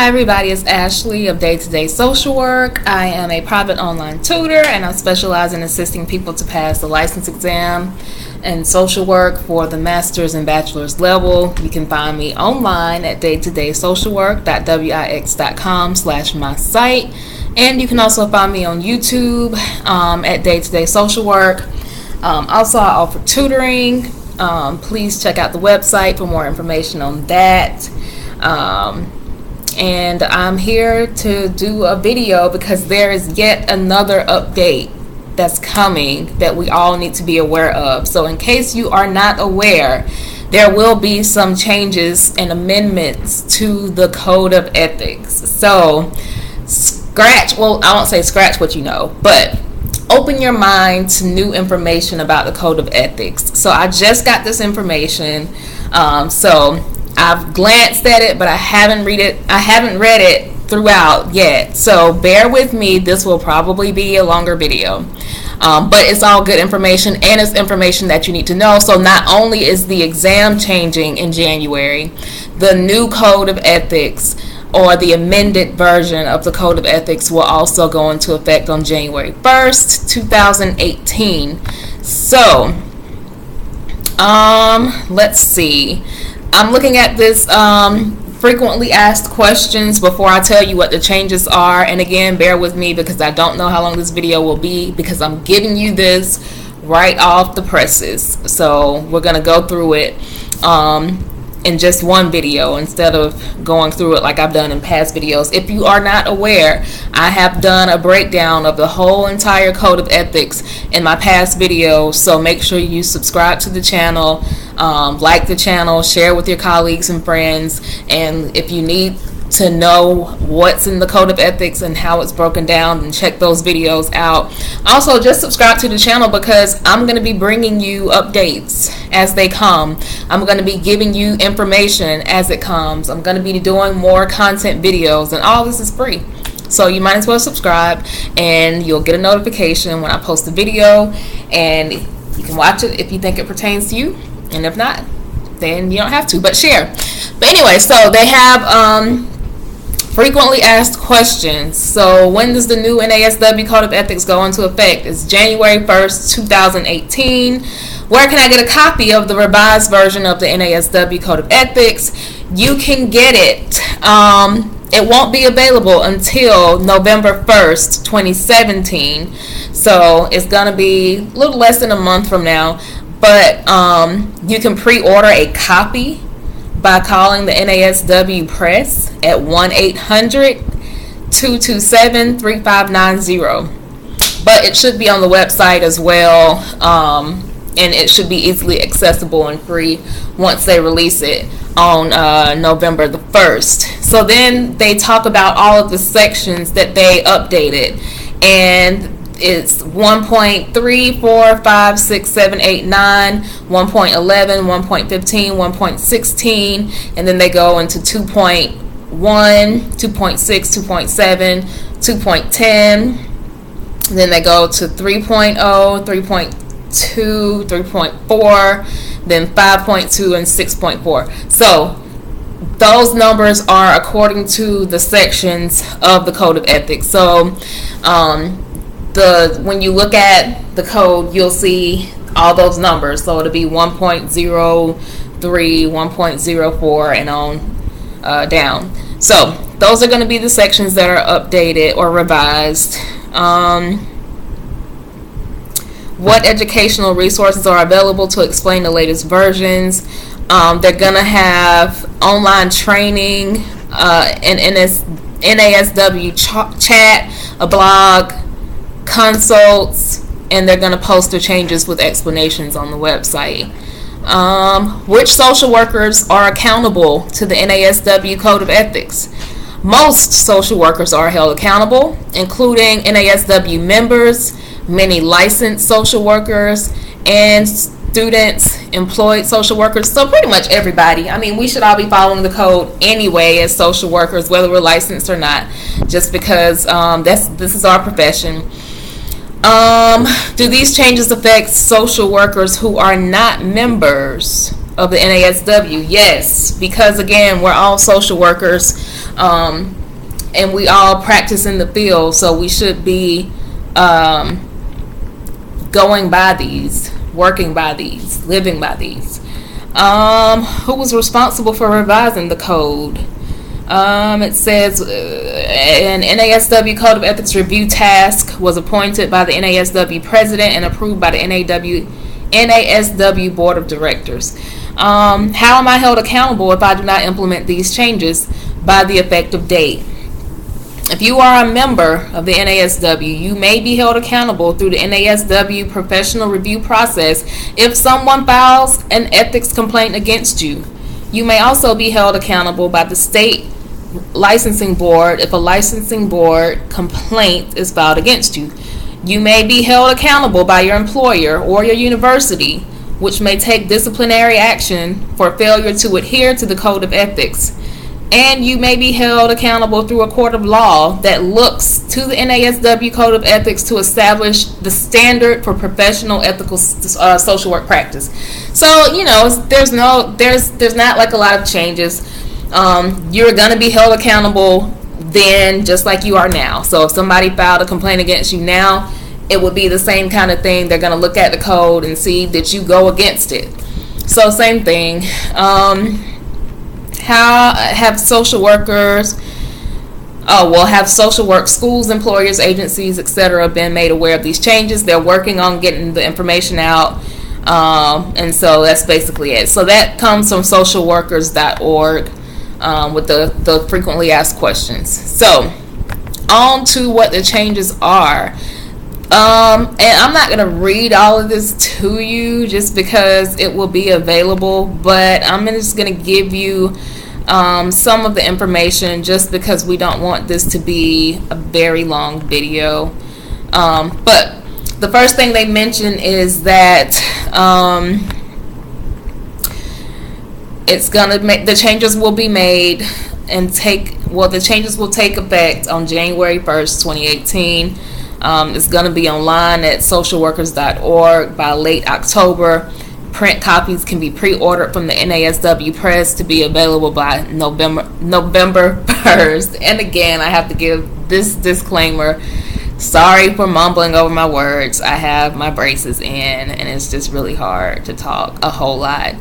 Hi everybody, it's Ashley of Day to Day Social Work. I am a private online tutor and I specialize in assisting people to pass the license exam in social work for the master's and bachelor's level. You can find me online at daytodaysocialwork.wix.com/my site, and you can also find me on YouTube at Day to Day Social Work. Also, I offer tutoring. Please check out the website for more information on that. And I'm here to do a video because there is yet another update that's coming that we all need to be aware of. So in case you are not aware, there will be some changes and amendments to the Code of Ethics. So I won't say scratch what you know, but open your mind to new information about the Code of Ethics. So I just got this information. So I've glanced at it, but I haven't read it throughout yet. So bear with me. This will probably be a longer video. But it's all good information, and it's information that you need to know. So not only is the exam changing in January, the new Code of Ethics, or the amended version of the Code of Ethics, will also go into effect on January 1st, 2018. So, let's see. I'm looking at this frequently asked questions before I tell you what the changes are. And again, bear with me because I don't know how long this video will be, because I'm giving you this right off the presses. So we're going to go through it in just one video instead of going through it like I've done in past videos. If you are not aware, I have done a breakdown of the whole entire Code of Ethics in my past videos, so make sure you subscribe to the channel, like the channel, share with your colleagues and friends, and if you need to know what's in the Code of Ethics and how it's broken down, and check those videos out. Also, just subscribe to the channel because I'm going to be bringing you updates as they come. I'm going to be giving you information as it comes. I'm going to be doing more content videos, and all this is free. So you might as well subscribe, and you'll get a notification when I post a video, and you can watch it if you think it pertains to you, and if not, then you don't have to, but share. But anyway, so they have frequently asked questions. So when does the new NASW Code of Ethics go into effect? It's January 1st, 2018. Where can I get a copy of the revised version of the NASW Code of Ethics? You can get it. It won't be available until November 1st, 2017. So it's going to be a little less than a month from now. But you can pre-order a copy by calling the NASW Press at 1-800-227-3590. But it should be on the website as well, and it should be easily accessible and free once they release it on November the 1st. So then they talk about all of the sections that they updated, and it's 1.3, 4, 5, 6, 7, 8, 9, 1.11, 1.15, 1.16, and then they go into 2.1, 2.6, 2.7, 2.10, then they go to 3.0, 3.2, 3.4, then 5.2 and 6.4. So those numbers are according to the sections of the Code of Ethics. So when you look at the code, you'll see all those numbers. So it'll be 1.03, 1.04, and on down. So those are going to be the sections that are updated or revised. What educational resources are available to explain the latest versions? They're going to have online training, an NASW chat, a blog, consults, and they're going to post the changes with explanations on the website. Which social workers are accountable to the NASW Code of Ethics? Most social workers are held accountable, including NASW members, many licensed social workers, and students, employed social workers. So pretty much everybody. I mean, we should all be following the code anyway as social workers, whether we're licensed or not, just because this is our profession. Do these changes affect social workers who are not members of the NASW? Yes, because again, we're all social workers. And we all practice in the field, so we should be going by these, working by these, living by these. Who was responsible for revising the code? It says an NASW Code of Ethics review task was appointed by the NASW president and approved by the NASW Board of Directors. How am I held accountable if I do not implement these changes by the effective date? If you are a member of the NASW, you may be held accountable through the NASW professional review process if someone files an ethics complaint against you. You may also be held accountable by the state licensing board if a licensing board complaint is filed against you. You may be held accountable by your employer or your university, which may take disciplinary action for failure to adhere to the Code of Ethics. And you may be held accountable through a court of law that looks to the NASW Code of Ethics to establish the standard for professional ethical social work practice. So, you know, there's not like a lot of changes. You're going to be held accountable then just like you are now. So if somebody filed a complaint against you now, it would be the same kind of thing. They're going to look at the code and see that you go against it. So same thing. How have social workers, have social work schools, employers, agencies, etc. been made aware of these changes? They're working on getting the information out, and so that's basically it. So that comes from socialworkers.org with the frequently asked questions. So on to what the changes are. And I'm not going to read all of this to you just because it will be available, but I'm just going to give you some of the information just because we don't want this to be a very long video. But the first thing they mention is that the changes will be made and the changes will take effect on January 1st, 2018. It's going to be online at socialworkers.org by late October. Print copies can be pre-ordered from the NASW Press to be available by November 1st. And again, I have to give this disclaimer. Sorry for mumbling over my words. I have my braces in, and it's just really hard to talk a whole lot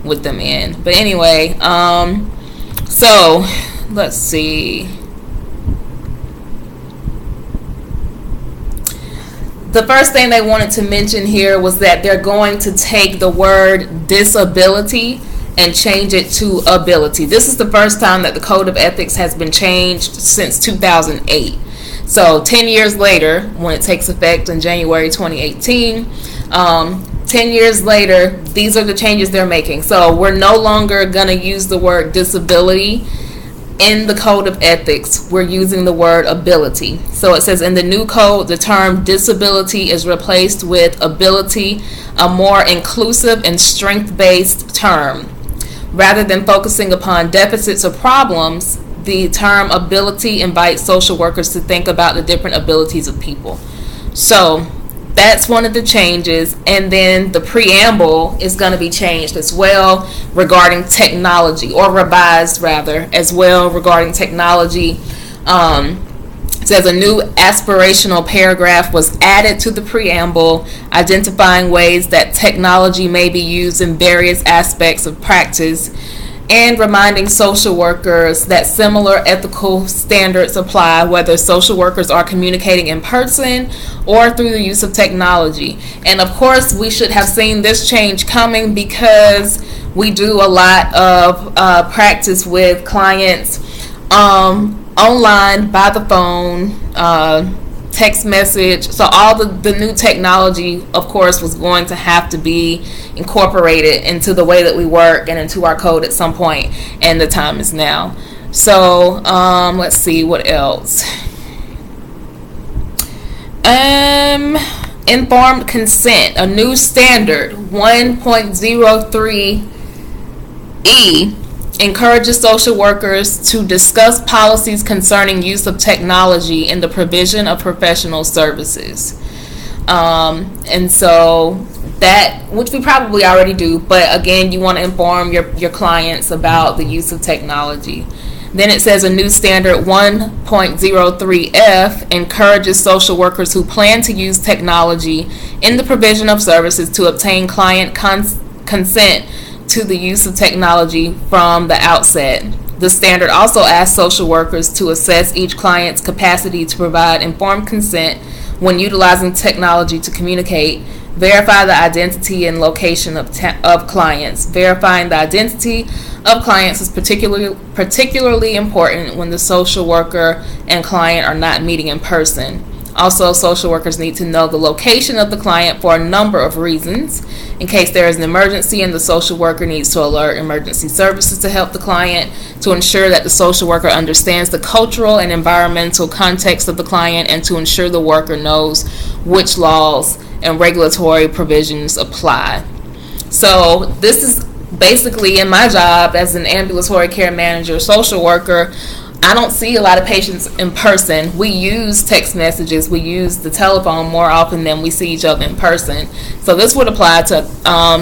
with them in. But anyway, so let's see. The first thing they wanted to mention here was that they're going to take the word disability and change it to ability. This is the first time that the Code of Ethics has been changed since 2008. So 10 years later, when it takes effect in January 2018, 10 years later, these are the changes they're making. So we're no longer going to use the word disability in the Code of Ethics. We're using the word ability. So it says in the new code, the term disability is replaced with ability, a more inclusive and strength-based term. Rather than focusing upon deficits or problems, the term ability invites social workers to think about the different abilities of people. So that's one of the changes. And then the preamble is going to be changed as well regarding technology, or revised rather, as well regarding technology. It says a new aspirational paragraph was added to the preamble, identifying ways that technology may be used in various aspects of practice, and reminding social workers that similar ethical standards apply whether social workers are communicating in person or through the use of technology. And of course, we should have seen this change coming because we do a lot of practice with clients online, by the phone, text message. So all the new technology, of course, was going to have to be incorporated into the way that we work and into our code at some point, and the time is now. So let's see what else. Informed consent, a new standard 1.03E encourages social workers to discuss policies concerning use of technology in the provision of professional services. And so that, which we probably already do, but again, you want to inform your clients about the use of technology. Then it says a new standard 1.03F encourages social workers who plan to use technology in the provision of services to obtain client consent to the use of technology from the outset. The standard also asks social workers to assess each client's capacity to provide informed consent when utilizing technology to communicate, verify the identity and location of clients. Verifying the identity of clients is particularly important when the social worker and client are not meeting in person. Also, social workers need to know the location of the client for a number of reasons. In case there is an emergency and the social worker needs to alert emergency services to help the client, to ensure that the social worker understands the cultural and environmental context of the client, and to ensure the worker knows which laws and regulatory provisions apply. So this is basically in my job as an ambulatory care manager, social worker. I don't see a lot of patients in person. We use text messages. We use the telephone more often than we see each other in person. So this would apply to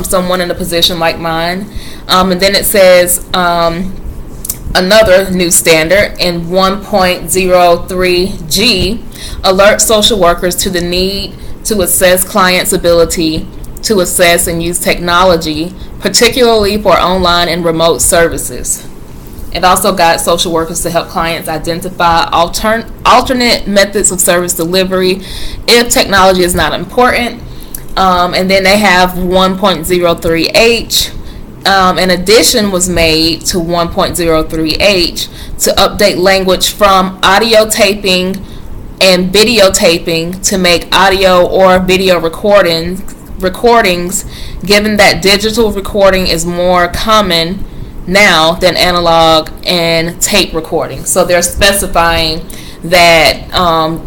someone in a position like mine. And then it says another new standard in 1.03G, alert social workers to the need to assess clients' ability to assess and use technology, particularly for online and remote services. It also guides social workers to help clients identify alternate methods of service delivery if technology is not important. And then they have 1.03H. An addition was made to 1.03H to update language from audio taping and videotaping to make audio or video recordings, given that digital recording is more common now than analog and tape recording. So they're specifying that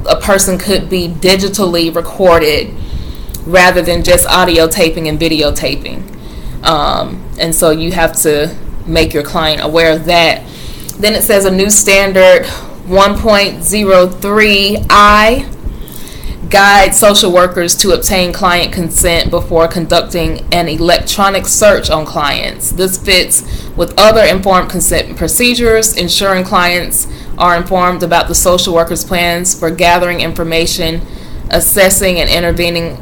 a person could be digitally recorded rather than just audio taping and videotaping. And so you have to make your client aware of that. Then it says a new standard 1.03I guide social workers to obtain client consent before conducting an electronic search on clients. This fits with other informed consent procedures, ensuring clients are informed about the social worker's plans for gathering information, assessing, and intervening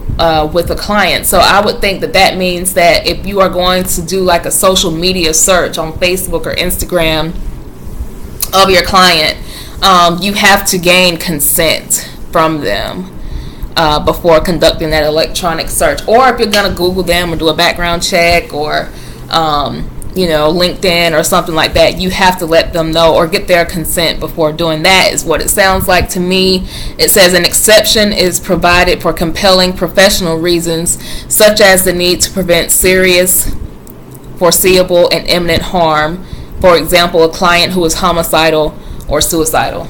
with a client. So I would think that that means that if you are going to do like a social media search on Facebook or Instagram of your client, you have to gain consent from them before conducting that electronic search. Or if you're going to Google them or do a background check or LinkedIn or something like that, you have to let them know or get their consent before doing that, is what it sounds like to me. It says an exception is provided for compelling professional reasons, such as the need to prevent serious, foreseeable, and imminent harm. For example, a client who is homicidal or suicidal.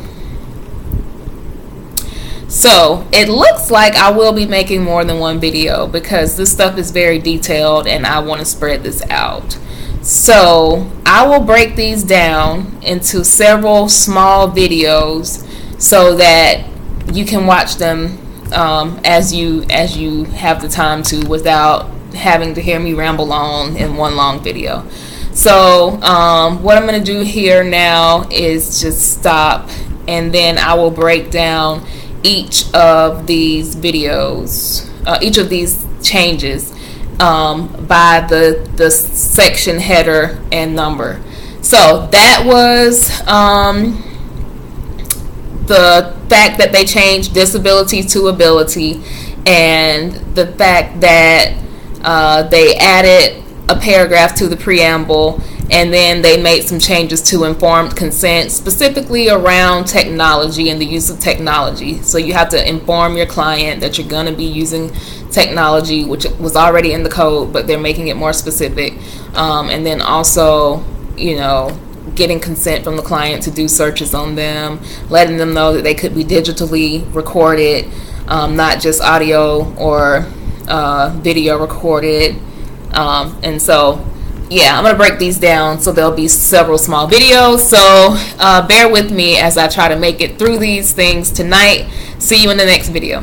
So it looks like I will be making more than one video because this stuff is very detailed and I want to spread this out. So I will break these down into several small videos so that you can watch them as you have the time to, without having to hear me ramble on in one long video. So what I'm going to do here now is just stop, and then I will break down each of these videos, each of these changes by the section header and number. So that was the fact that they changed disability to ability, and the fact that they added a paragraph to the preamble, and then they made some changes to informed consent, specifically around technology and the use of technology. So you have to inform your client that you're going to be using technology, which was already in the code, but they're making it more specific. And then also, getting consent from the client to do searches on them, letting them know that they could be digitally recorded, not just audio or video recorded. And so, yeah, I'm going to break these down, so there'll be several small videos. So bear with me as I try to make it through these things tonight. See you in the next video.